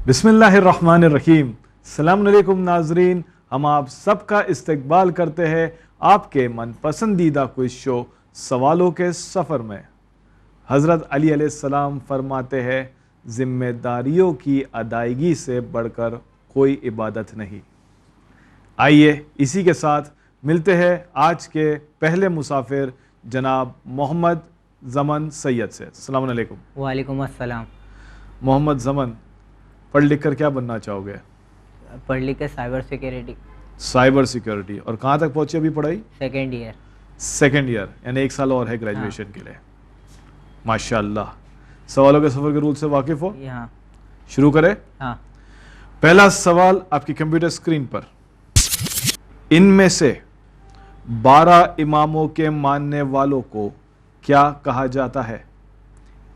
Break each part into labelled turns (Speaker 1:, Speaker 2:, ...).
Speaker 1: बिस्मिल्लाहिर्रहमानिर्रहीम। अस्सलाम वालेकुम नाजरीन, हम आप सबका इस्तकबाल करते हैं आपके मन पसंदीदा क्विज शो सवालों के सफ़र में। हज़रत अली अलैहिस्सलाम फरमाते हैं, ज़िम्मेदारियों की अदायगी से बढ़कर कोई इबादत नहीं। आइए इसी के साथ मिलते हैं आज के पहले मुसाफिर जनाब मोहम्मद ज़मन सैयद से। अस्सलाम वालेकुम।
Speaker 2: वालेकुम अस्सलाम।
Speaker 1: मोहम्मद ज़मन, पढ़ लिख कर क्या बनना चाहोगे?
Speaker 2: पढ़ लिख के साइबर सिक्योरिटी।
Speaker 1: Cyber security. और कहाँ तक पहुँची अभी पढ़ाई?
Speaker 2: Second year.
Speaker 1: सेकेंड ईयर, यानी 1 साल और है ग्रेजुएशन के लिए। माशाअल्लाह। सवालों के सफ़र के रूल से वाकिफ़ हो?
Speaker 2: हाँ।
Speaker 1: शुरू करें?
Speaker 2: हाँ।
Speaker 1: पहला सवाल आपकी कंप्यूटर स्क्रीन पर। इनमें से 12 इमामों के मानने वालों को क्या कहा जाता है?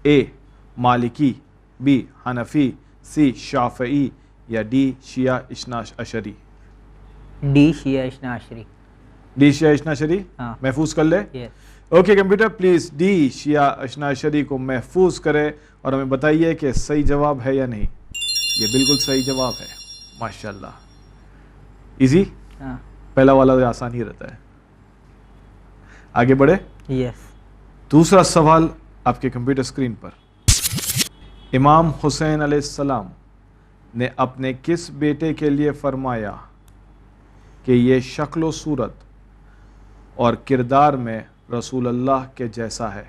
Speaker 1: ए मालिकी, बी हनफी, सी शाफई या डी शिया इस्ना अशरी?
Speaker 2: डी शिया इस्ना अशरी।
Speaker 1: डी शिया इस्ना अशरी
Speaker 2: हाँ।
Speaker 1: महफूज कर ले।
Speaker 2: Yes.
Speaker 1: Okay computer, please D शिया इस्ना अशरी को महफूज करे और हमें बताइए कि सही जवाब है या नहीं। ये बिल्कुल सही जवाब है। माशाल्लाह। इजी।
Speaker 2: हाँ।
Speaker 1: पहला वाला तो आसान ही रहता है। आगे बढ़े।
Speaker 2: यस।
Speaker 1: दूसरा सवाल आपके कंप्यूटर स्क्रीन पर। इमाम हुसैन अलैहिस्सलाम ने अपने किस बेटे के लिए फरमाया कि ये शक्ल व सूरत और किरदार में रसूलुल्लाह के जैसा है?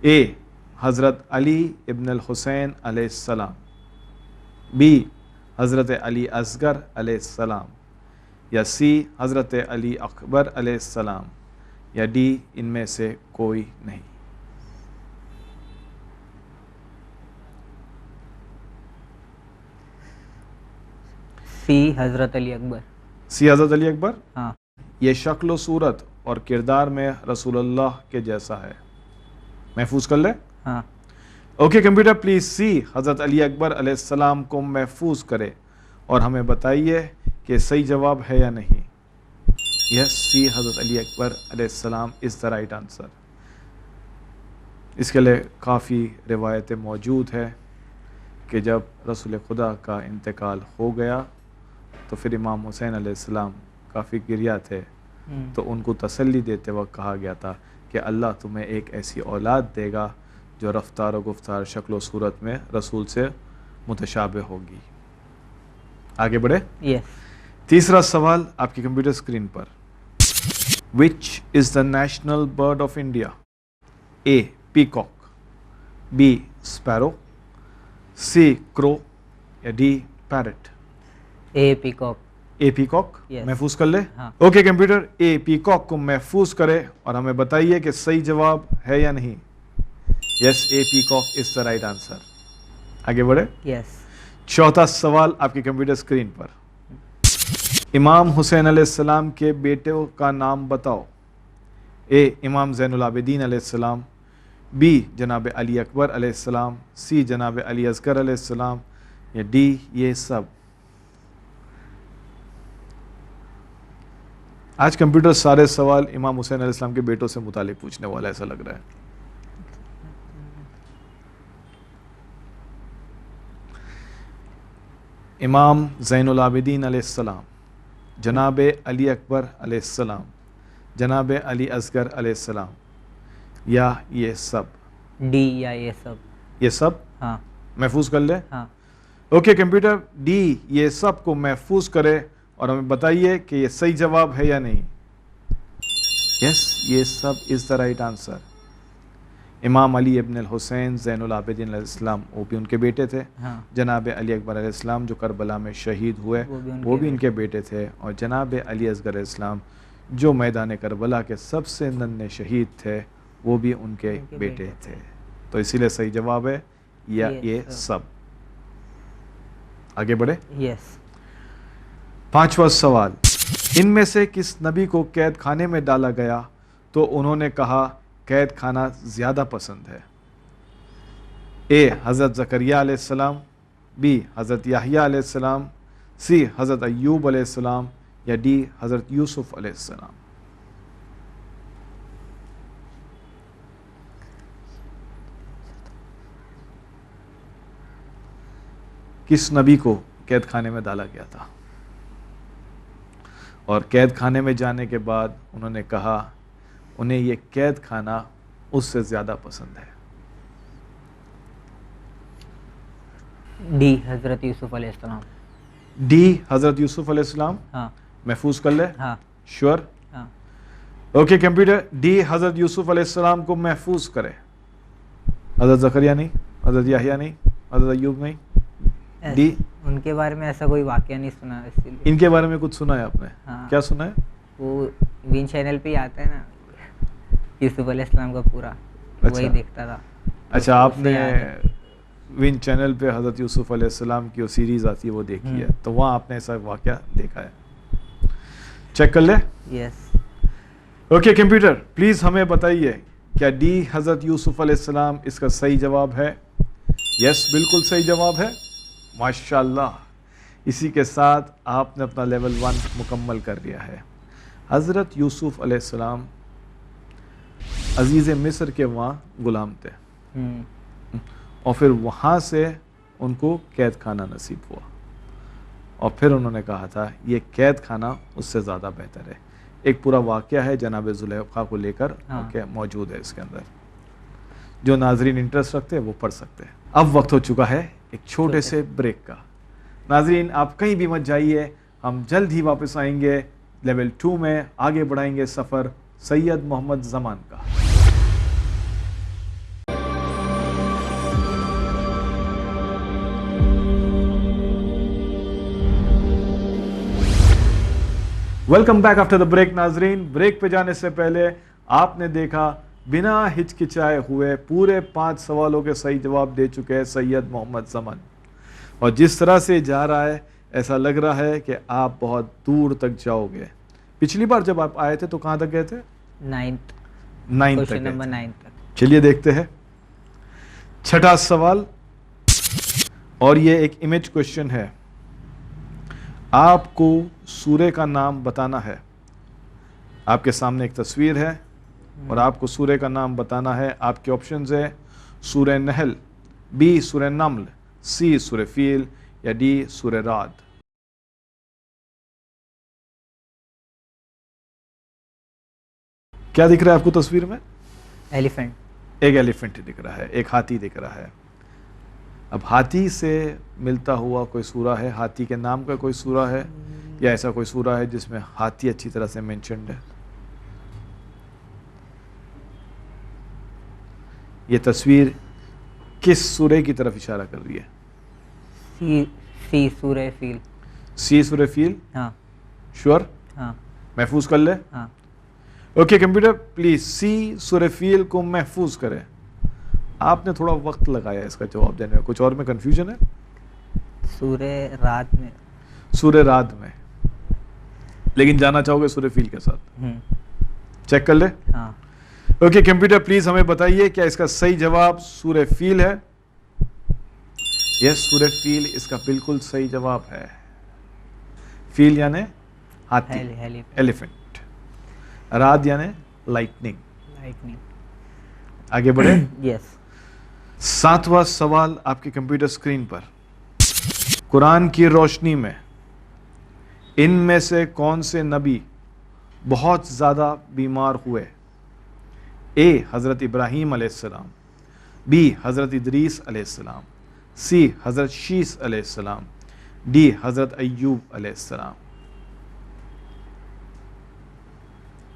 Speaker 1: ए हज़रत अली इब्न अल हुसैन अलैहिस्सलाम, बी हज़रत अली असगर अलैहिस्सलाम या सी हज़रत अली अकबर अलैहिस्सलाम या डी इनमें से कोई नहीं।
Speaker 2: सी हज़रत अली अकबर।
Speaker 1: सी हज़रत अली अकबर।
Speaker 2: हाँ।
Speaker 1: ये शक्ल व सूरत और किरदार में रसूलुल्लाह के जैसा है। महफूज कर ले।
Speaker 2: हाँ।
Speaker 1: ओके कंप्यूटर, प्लीज सी हज़रत अली अकबर अलैहिस्सलाम को महफूज करे और हमें बताइए कि सही जवाब है या नहीं। यस, सी हज़रत अली अकबर अलैहिस्सलाम इज़ द राइट आंसर। इसके लिए काफ़ी रिवायतें मौजूद है कि जब रसूल खुदा का इंतकाल हो गया तो फिर इमाम हुसैन अलैहिस्सलाम काफ़ी गिरिया थे, तो उनको तसल्ली देते वक्त कहा गया था कि अल्लाह तुम्हें एक ऐसी औलाद देगा जो रफ्तार व गुफ्तार शक्ल व सूरत में रसूल से मुतशाबे होगी। आगे बढ़े।
Speaker 2: यस।
Speaker 1: तीसरा सवाल आपकी कंप्यूटर स्क्रीन पर। Which is the national bird of India? A peacock, B sparrow, C crow या D parrot?
Speaker 2: A peacock.
Speaker 1: A peacock.
Speaker 2: Yes.
Speaker 1: महफूज कर ले।
Speaker 2: हाँ।
Speaker 1: ओके कंप्यूटर, ए पीकॉक को महफूज करे और हमें बताइए कि सही जवाब है या नहीं। Yes, A peacock is the right answer. आगे बढ़े।
Speaker 2: यस।
Speaker 1: चौथा सवाल आपकी कंप्यूटर स्क्रीन पर। इमाम हुसैन अलैहिस्सलाम के बेटों का नाम बताओ। ए इमाम ज़ैनुल आबिदीन अलैहिस्सलाम, बी जनाब अली अकबर अलैहिस्सलाम, सी जनाब अली असगर अलैहिस्सलाम या डी ये सब? आज कंप्यूटर सारे सवाल इमाम हुसैन अलैहिस्सलाम के बेटों से मुतालिक पूछने वाला है, ऐसा लग रहा है। इमाम ज़ैनुल आबिदीन अलैहिस्सलाम, जनाब अली अकबर अलैहिस्सलाम, जनाब अली असगर अलैहिस्सलाम या ये सब?
Speaker 2: डी या ये सब।
Speaker 1: ये सब।
Speaker 2: हाँ।
Speaker 1: महफूज कर ले।
Speaker 2: हाँ।
Speaker 1: ओके कंप्यूटर, डी ये सब को महफूज करे और हमें बताइए कि ये सही जवाब है या नहीं। यस, ये सब इज़ द राइट आंसर। इमाम अली इब्न अल हुसैन ज़ैनुल आबिदीन अलैहिस्सलाम, वो भी उनके बेटे थे।
Speaker 2: हाँ।
Speaker 1: जनाब अली अकबर अलैहिस्सलाम जो करबला में शहीद हुए वो भी इनके बेटे थे, और जनाब अली असगर अलैहिस्सलाम जो मैदान करबला के सबसे नन्हे शहीद थे वो भी उनके बेटे थे। तो इसीलिए सही जवाब है या ये सब। आगे बढ़े।
Speaker 2: यस।
Speaker 1: पांचवा सवाल। इनमें से किस नबी को कैद खाने में डाला गया तो उन्होंने कहा कैद खाना ज़्यादा पसंद है? ए हज़रत ज़करिया अलैहिस्सलाम, बी हज़रत याहिया अलैहिस्सलाम, सी हज़रत अय्यूब अलैहिस्सलाम या डी हज़रत यूसुफ अलैहिस्सलाम? किस नबी को कैद खाने में डाला गया था, और कैद खाने में जाने के बाद उन्होंने कहा उन्हें ये कैद खाना उससे ज़्यादा पसंद है।
Speaker 2: डी हजरत यूसुफ अलैहिस्सलाम।
Speaker 1: डी हज़रत यूसुफ अलैहिस्सलाम।
Speaker 2: हाँ
Speaker 1: महफूज कर ले।
Speaker 2: हाँ
Speaker 1: श्योर?
Speaker 2: हाँ।
Speaker 1: ओके कंप्यूटर, डी हज़रत यूसुफ अलैहिस्सलाम को महफूज करे। हज़रत ज़करिया नहीं, हज़रत याहिया नहीं, हज़रत अय्यूब नहीं। डी,
Speaker 2: उनके बारे में ऐसा कोई वाकया नहीं सुना इसीलिए।
Speaker 1: इनके बारे में कुछ सुना है आपने?
Speaker 2: हाँ।
Speaker 1: क्या सुना है?
Speaker 2: वो विन चैनल पे ही आता है ना, यूसुफ अलैहिस्सलाम का पूरा,
Speaker 1: अच्छा।
Speaker 2: वही देखता था।
Speaker 1: अच्छा,
Speaker 2: तो
Speaker 1: आपने
Speaker 2: उससे याद है।
Speaker 1: विन चैनल पे हज़रत यूसुफ अलैहिस्सलाम की वो सीरीज़ आती है वो देखी है, तो वहाँ आपने ऐसा वाकया देखा है। चेक कर ले।
Speaker 2: यस।
Speaker 1: ओके कंप्यूटर, प्लीज़ हमें बताइए क्या डी हज़रत यूसुफ अलैहिस्सलाम इसका सही जवाब है? यस, बिल्कुल सही जवाब है। माशाल्लाह, इसी के साथ आपने अपना लेवल 1 मुकम्मल कर लिया है। हज़रत यूसुफ अलैहिस्सलाम अजीज़ मिस्र के वहाँ ग़ुलाम थे, और फिर वहाँ से उनको कैद खाना नसीब हुआ, और फिर उन्होंने कहा था ये कैद खाना उससे ज़्यादा बेहतर है। एक पूरा वाक़या है जनाब ज़ुलेखा को लेकर, वाक़या मौजूद है इसके अंदर। जो नाजरीन इंटरेस्ट रखते हैं वो पढ़ सकते हैं। अब वक्त हो चुका है एक छोटे से ब्रेक का। नाजरीन आप कहीं भी मत जाइए, हम जल्द ही वापस आएंगे। लेवल 2 में आगे बढ़ाएंगे सफ़र सैयद मोहम्मद ज़मान का। Welcome back after the break. नाजरीन, ब्रेक पे जाने से पहले आपने देखा बिना हिचकिचाए हुए पूरे 5 सवालों के सही जवाब दे चुके हैं सैयद मोहम्मद ज़मान, और जिस तरह से जा रहा है ऐसा लग रहा है कि आप बहुत दूर तक जाओगे। पिछली बार जब आप आए थे तो कहाँ तक गए थे?
Speaker 2: 9th
Speaker 1: तक
Speaker 2: क्वेश्चन नंबर
Speaker 1: गए थे।
Speaker 2: 9 तक।
Speaker 1: चलिए देखते हैं छठा सवाल, और ये एक इमेज क्वेश्चन है। आपको सूरे का नाम बताना है। आपके सामने एक तस्वीर है और आपको सूरे का नाम बताना है। आपके ऑप्शंस है सूरे नहल, बी सूरे नमल, सी सूरे फील, या डी सूरे राद। क्या दिख रहा है आपको तस्वीर में?
Speaker 2: एलिफेंट।
Speaker 1: एक एलिफेंट दिख रहा है, एक हाथी दिख रहा है। अब हाथी से मिलता हुआ कोई सूरा है, हाथी के नाम का कोई सूरा है, या ऐसा कोई सूरा है जिसमें हाथी अच्छी तरह से मेंशन्ड है? ये तस्वीर किस सूरे की तरफ इशारा कर रही है?
Speaker 2: सी सूरे फील।
Speaker 1: सी सूरे फील?
Speaker 2: हाँ
Speaker 1: श्योर?
Speaker 2: हाँ
Speaker 1: महफूज कर ले।
Speaker 2: हाँ।
Speaker 1: ओके कंप्यूटर, प्लीज सी सूरे फील को महफूज करें। आपने थोड़ा वक्त लगाया इसका जवाब देने में, कुछ और में कंफ्यूजन है?
Speaker 2: सूरे रात में।
Speaker 1: सूरे रात में, लेकिन जाना चाहोगे सूरे फील के साथ? चेक कर ले।
Speaker 2: हाँ।
Speaker 1: ओके कंप्यूटर, प्लीज हमें बताइए क्या इसका सही जवाब सूरे फील है? यस, सूरे फील इसका बिल्कुल सही जवाब है। फील यानी हाथी, एलिफेंट। रात यानी लाइटनिंग। आगे बढ़े।
Speaker 2: यस।
Speaker 1: 7वां सवाल आपके कंप्यूटर स्क्रीन पर। कुरान की रोशनी में इनमें से कौन से नबी बहुत ज़्यादा बीमार हुए? ए हज़रत इब्राहीम अलैहिस्सलाम, बी हज़रत इदरीस अलैहिस्सलाम, सी हज़रत शीस अलैहिस्सलाम, डी हज़रत अय्यूब अलैहिस्सलाम।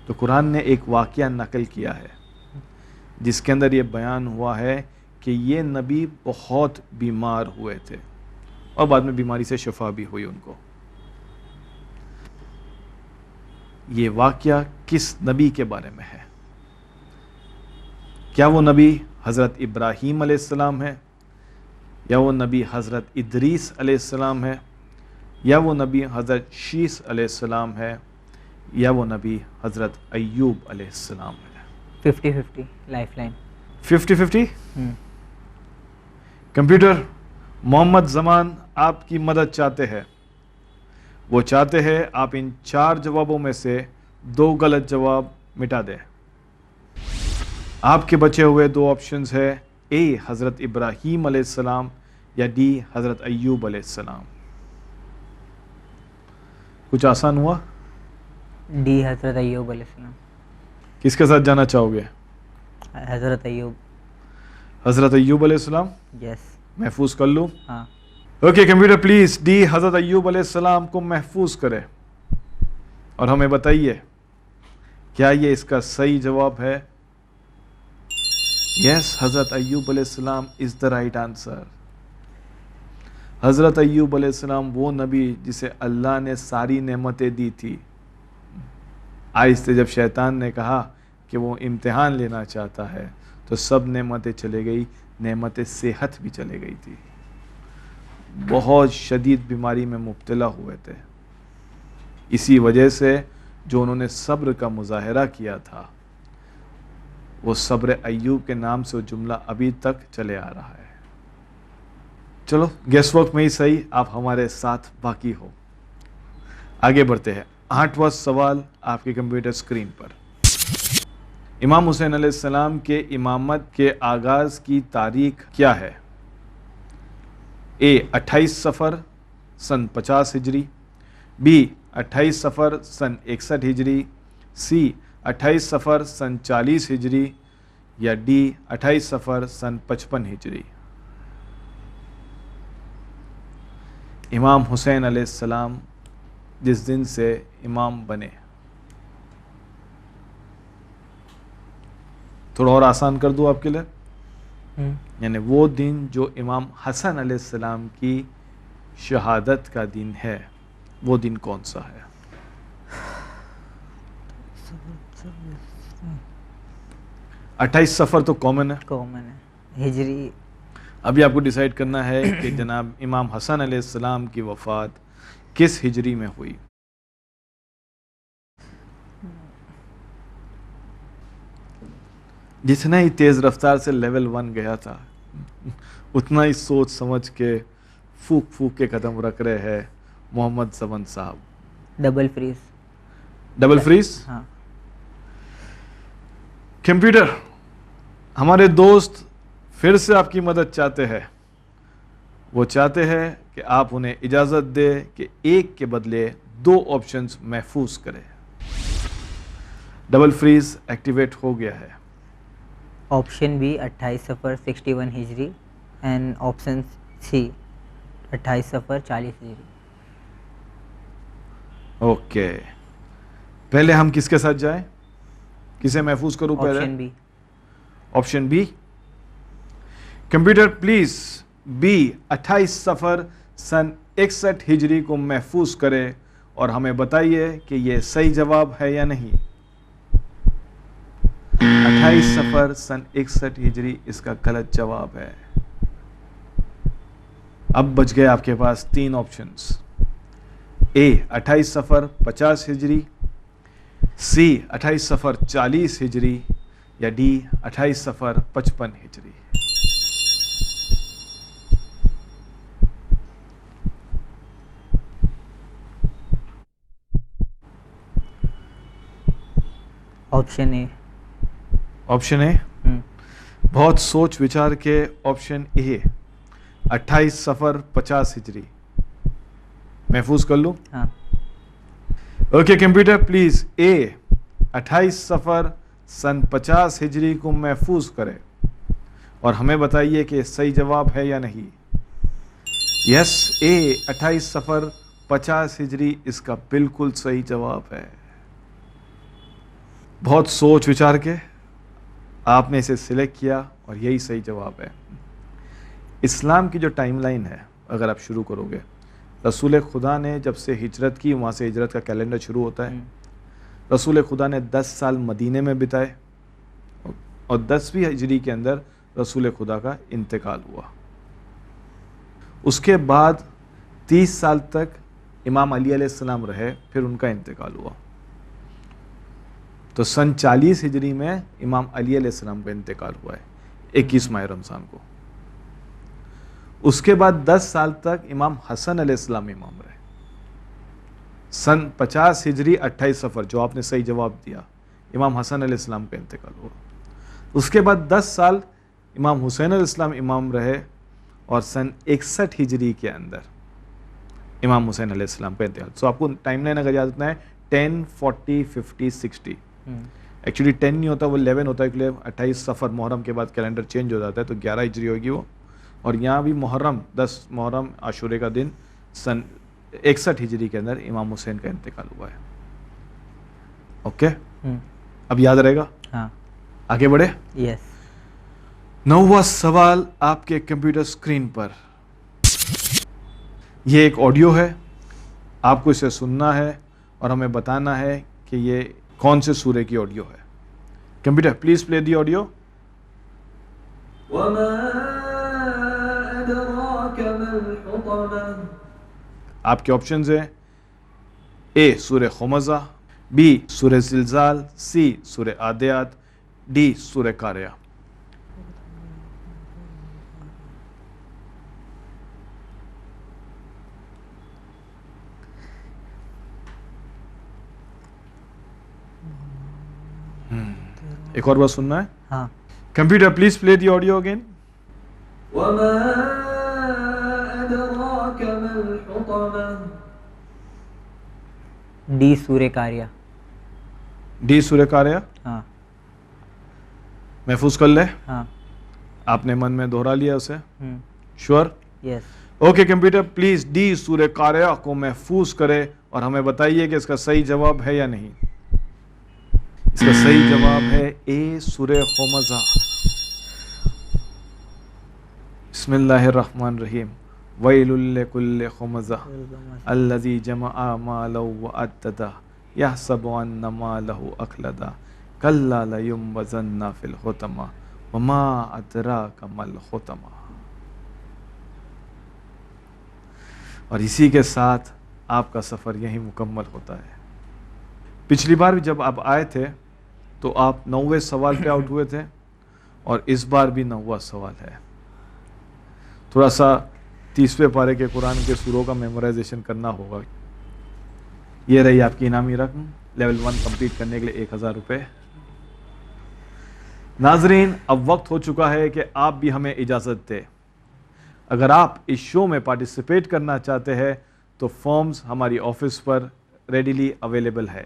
Speaker 1: तो कुरान ने एक वाक़या नकल किया है जिसके अंदर ये बयान हुआ है कि ये नबी बहुत बीमार हुए थे और बाद में बीमारी से शिफा भी हुई उनको। ये वाक़या किस नबी के बारे में है? क्या वो नबी हज़रत इब्राहीम अलैहिस्सलाम है, या वो नबी हज़रत इदरीस अलैहिस्सलाम है, या वो नबी हज़रत शीस अलैहिस्सलाम है, या वो नबी हज़रत अय्यूब अलैहिस्सलाम है?
Speaker 2: 50-50 लाइफलाइन।
Speaker 1: 50-50। कंप्यूटर, मोहम्मद ज़मान आपकी मदद चाहते हैं। वो चाहते हैं आप इन 4 जवाबों में से 2 गलत जवाब मिटा दें। आपके बचे हुए 2 ऑप्शंस है, ए हज़रत इब्राहीम अलैहिस्सलाम یا ڈی حضرت ایوب علیہ السلام؟ کچھ آسان ہوا؟
Speaker 2: ڈی حضرت ایوب علیہ السلام.
Speaker 1: کس کے ساتھ جانا چاہو گے؟
Speaker 2: حضرت ایوب.
Speaker 1: حضرت ایوب علیہ السلام
Speaker 2: یس.
Speaker 1: محفوظ کر لوں؟
Speaker 2: ہاں.
Speaker 1: اوکے کمپیوٹر پلیز ڈی حضرت ایوب علیہ السلام کو محفوظ کرے اور ہمیں بتائیے کیا یہ اس کا صحیح جواب ہے؟ یس، حضرت ایوب علیہ السلام از دا رائٹ آنسر. حضرت ایوب علیہ السلام وہ نبی جسے اللہ نے ساری نعمتیں دی تھی. آہستہ جب شیطان نے کہا کہ وہ امتحان لینا چاہتا ہے تو سب نعمتیں چلے گئی، نعمت صحت بھی چلے گئی تھی. بہت شدید بیماری میں مبتلا ہوئے تھے. اسی وجہ سے جو انہوں نے صبر کا مظاہرہ کیا تھا وہ صبر ایوب کے نام سے وہ جملہ ابھی تک چلے آ رہا ہے. چلو گیس ورک میں ہی صحیح، آپ ہمارے ساتھ باقی ہو. آگے بڑھتے ہیں. 8واں سوال آپ کے کمپیوٹر اسکرین پر. امام حسین علیہ السلام کے امامت کے آغاز کی تاریخ کیا ہے؟ اے 28 صفر سن 50 ہجری، بی 28 صفر سن 61 ہجری، سی 28 صفر سن 40 ہجری یا ڈی 28 صفر سن 55 ہجری. امام حسین علیہ السلام جس دن سے امام بنے، تھوڑا اور آسان کر دوں آپ کے لیے، یعنی وہ دن جو امام حسن علیہ السلام کی شہادت کا دن ہے، وہ دن کون سا ہے؟ اٹھائیس صفر تو کامن ہے،
Speaker 2: ہجری.
Speaker 1: ابھی آپ کو ڈیسائیڈ کرنا ہے کہ جناب امام حسن علیہ السلام کی وفات کس ہجری میں ہوئی. جتنا ہی تیز رفتار سے لیول 1 گیا تھا اتنا ہی سوچ سمجھ کے پھوک پھوک کے قدم رکھ رہے ہیں محمد زمن صاحب.
Speaker 2: Double freeze.
Speaker 1: Double freeze.
Speaker 2: ہاں.
Speaker 1: کمپیوٹر ہمارے دوست پھر سے آپ کی مدد چاہتے ہیں. وہ چاہتے ہیں کہ آپ انہیں اجازت دے کہ ایک کے بدلے 2 آپشنز محفوظ کریں. ڈبل فریز ایکٹیویٹ ہو گیا ہے.
Speaker 2: آپشن بی 28 صفر 61 ہجری اینڈ آپشن سی 28 صفر 40 ہجری.
Speaker 1: اوکے، پہلے ہم کس کے ساتھ جائیں؟ کسے محفوظ کروں پہلے؟
Speaker 2: Option B.
Speaker 1: Option B. Computer please B 28 صفر سن 61 ہجری کو محفوظ کرے اور ہمیں بتائیے کہ یہ صحیح جواب ہے یا نہیں. 28 صفر سن 61 ہجری اس کا غلط جواب ہے. اب بچ گئے آپ کے پاس 3 آپشنز. اے 28 صفر 50 ہجری، سی 28 صفر 40 ہجری یا ڈی 28 صفر 55 ہجری.
Speaker 2: آپشن اے.
Speaker 1: آپشن اے. بہت سوچ وچار کے آپشن اے 28 صفر 50 ہجری محفوظ کر لوں؟
Speaker 2: ہاں.
Speaker 1: اوکے کمپیوٹر پلیز اے 28 صفر سن 50 ہجری کو محفوظ کرے اور ہمیں بتائیے کہ صحیح جواب ہے یا نہیں. یس، اے 28 صفر 50 ہجری اس کا بالکل صحیح جواب ہے. بہت سوچ وچار کے آپ نے اسے سلیکٹ کیا اور یہی صحیح جواب ہے. اسلام کی جو ٹائم لائن ہے اگر آپ شروع کرو گے، رسول خدا نے جب سے ہجرت کی وہاں سے ہجرت کا کیلنڈر شروع ہوتا ہے. رسول خدا نے 10 سال مدینے میں بتائے اور 10ویں ہجری کے اندر رسول خدا کا انتقال ہوا. اس کے بعد 30 سال تک امام علی علیہ السلام رہے، پھر ان کا انتقال ہوا. تو سن 40 ہجری میں امام علی علیہ السلام کا انتقال ہوا ہے 21 ماہ رمضان کو. اس کے بعد 10 سال تک امام حسن علیہ السلام امام رہے. سن 50 ہجری 28 صفر جو آپ نے صحیح جواب دیا، امام حسن علیہ السلام کا انتقال ہوا. اس کے بعد 10 سال امام حسین علیہ السلام امام رہے اور سن 61 ہجری کے اندر امام حسین علیہ السلام کا انتقال. سو آپ کو ٹائم لائن اگر یاد رکھنا ہے 10 40 50 60. ایکچولی 10 نہیں ہوتا, وہ 11 ہوتا ہے, اس لیے 28 صفر محرم کے بعد کیلنڈر چینج ہو جاتا ہے, تو 11 ہجری ہوگی وہ. اور یہاں بھی محرم 10 محرم عاشورے کا دن سن 61 ہجری کے اندر امام حسین کا انتقال ہوا ہے. اوکے, اب یاد رہے گا.
Speaker 2: ہاں,
Speaker 1: آگے بڑھے.
Speaker 2: یس.
Speaker 1: 9واں سوال آپ کے کمپیوٹر اسکرین پر. یہ ایک آڈیو ہے, آپ کو اسے سننا ہے اور ہمیں بتانا ہے کہ یہ کون سے سورے کی آڈیو ہے. Computer please play the audio.
Speaker 3: وما أدراك ما الحطمة.
Speaker 1: آپ کے آپشنز ہیں اے سورہ خمزہ, بی سورہ زلزال, سی سورہ عادیات, ڈی سورہ قاریہ. ایک اور بات سننا ہے.
Speaker 2: ہاں.
Speaker 1: Computer please play the audio again.
Speaker 3: وما أدراك ما الحطمة.
Speaker 2: ڈی سورہ قاریہ.
Speaker 1: ڈی سورہ قاریہ
Speaker 2: ہاں.
Speaker 1: محفوظ کر لے.
Speaker 2: ہاں.
Speaker 1: آپ نے من میں دہرا لیا اسے. شور.
Speaker 2: یس.
Speaker 1: اوکے کمپیوٹر پلیز ڈی سورہ قاریہ کو محفوظ کرے اور ہمیں بتائیے کہ اس کا صحیح جواب ہے یا نہیں. اس کا صحیح جواب ہے اے سورہ خمزہ. بسم اللہ الرحمن الرحیم. ویل لکل خمزہ الذی جمع مالا وعددہ یحسب ان مالہ اخلدہ کلا لینبذن فی الحطمہ وما ادراک ما الحطمہ. اور اسی کے ساتھ آپ کا سفر یہی مکمل ہوتا ہے. پچھلی بار بھی جب آپ آئے تھے تو آپ 9ویں سوال پہ آؤٹ ہوئے تھے اور اس بار بھی 9واں سوال ہے. تھوڑا سا 30ویں پارے کے قرآن کے سوروں کا میمورائزیشن کرنا ہوگا. یہ رہی آپ کی انعامی رقم لیول 1 کمپلیٹ کرنے کے لیے 1000 روپے. ناظرین اب وقت ہو چکا ہے کہ آپ بھی ہمیں اجازت دیں. اگر آپ اس شو میں پارٹیسپیٹ کرنا چاہتے ہیں تو فارمز ہماری آفس پر ریڈیلی اویلیبل ہے.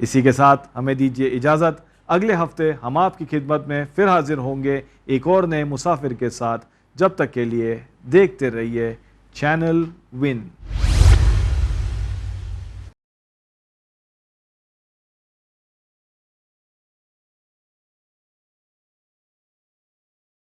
Speaker 1: اسی کے ساتھ ہمیں دیجیے اجازت. اگلے ہفتے ہم آپ کی خدمت میں پھر حاضر ہوں گے ایک اور نئے مسافر کے ساتھ. جب تک کے لیے دیکھتے رہیے چینل ون.